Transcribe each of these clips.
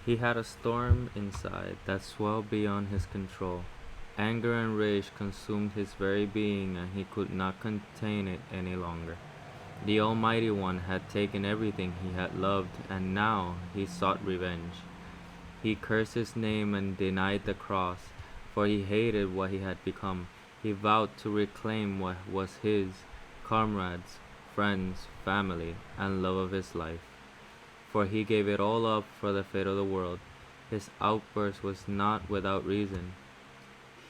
He had a storm inside that swelled beyond his control. Anger and rage consumed his very being, and he could not contain it any longer. The Almighty One had taken everything he had loved, and now he sought revenge. He cursed his name and denied the cross, for he hated what he had become. He vowed to reclaim what was his: comrades, friends, family, and love of his life. For he gave it all up for the fate of the world. His outburst was not without reason.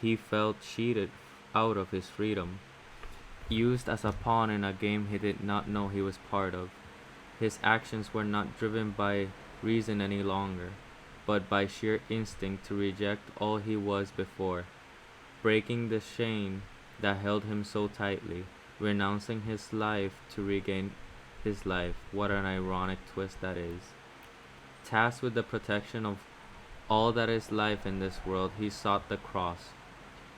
He felt cheated out of his freedom, used as a pawn in a game he did not know he was part of. His actions were not driven by reason any longer, but by sheer instinct to reject all he was before, breaking the chain that held him so tightly, renouncing his life to regain his life. What an ironic twist that is. Tasked with the protection of all that is life in this world, he sought the cross.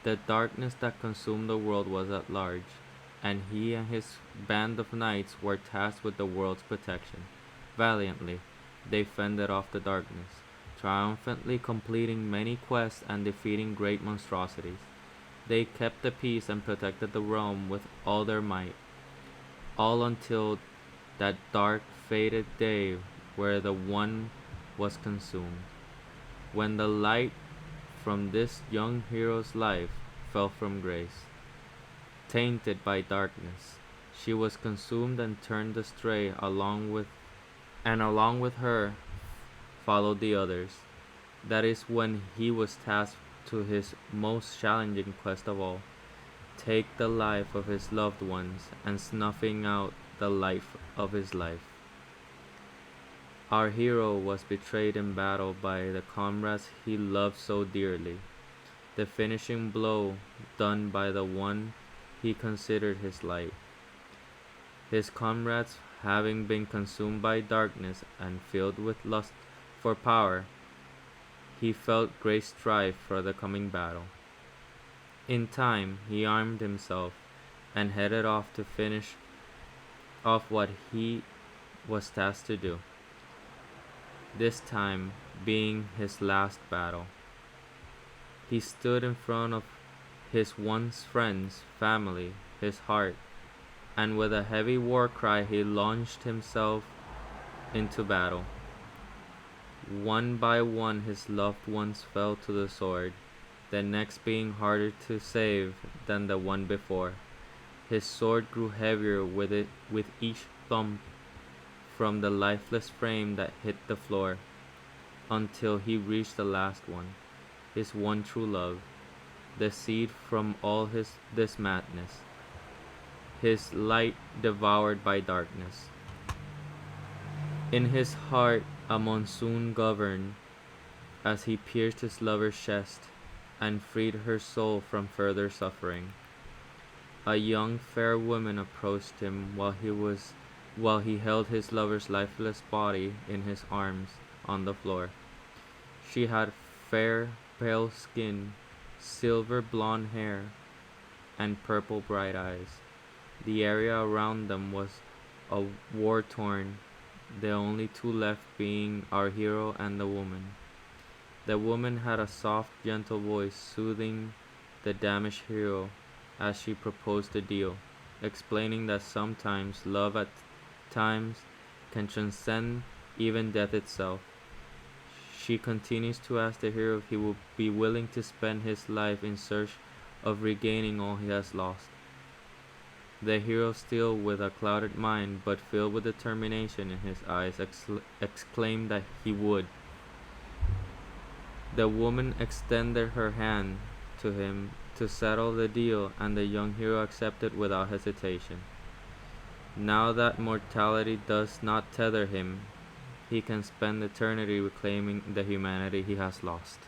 The darkness that consumed the world was at large, and he and his band of knights were tasked with the world's protection. Valiantly, they fended off the darkness, triumphantly completing many quests and defeating great monstrosities. They kept the peace and protected the realm with all their might, all until that dark, fated day where the One was consumed. When the light from this young hero's life fell from grace, tainted by darkness, she was consumed and turned astray along with her followed the others. That is when he was tasked to his most challenging quest of all: take the life of his loved ones and snuffing out the life of his life. Our hero was betrayed in battle by the comrades he loved so dearly, the finishing blow done by the one he considered his light. His comrades, having been consumed by darkness and filled with lust for power, he felt great strife for the coming battle. In time, he armed himself and headed off to finish off what he was tasked to do, this time being his last battle. He stood in front of his once friends, family, his heart, and with a heavy war cry he launched himself into battle. One by one his loved ones fell to the sword, the next being harder to save than the one before. His sword grew heavier with each thump from the lifeless frame that hit the floor, until he reached the last one, his one true love, the seed from all this madness, his light devoured by darkness. In his heart a monsoon governed as he pierced his lover's chest and freed her soul from further suffering. A young fair woman approached him while he held his lover's lifeless body in his arms on the floor. She had fair, pale skin, silver blonde hair, and purple bright eyes. The area around them was a war-torn, the only two left being our hero and the woman. The woman had a soft, gentle voice soothing the damaged hero as she proposed the deal, explaining that sometimes love at times can transcend even death itself. She continues to ask the hero if he will be willing to spend his life in search of regaining all he has lost. The hero, still with a clouded mind but filled with determination in his eyes, exclaimed that he would. The woman extended her hand to him to settle the deal, and the young hero accepted without hesitation. Now that mortality does not tether him, he can spend eternity reclaiming the humanity he has lost.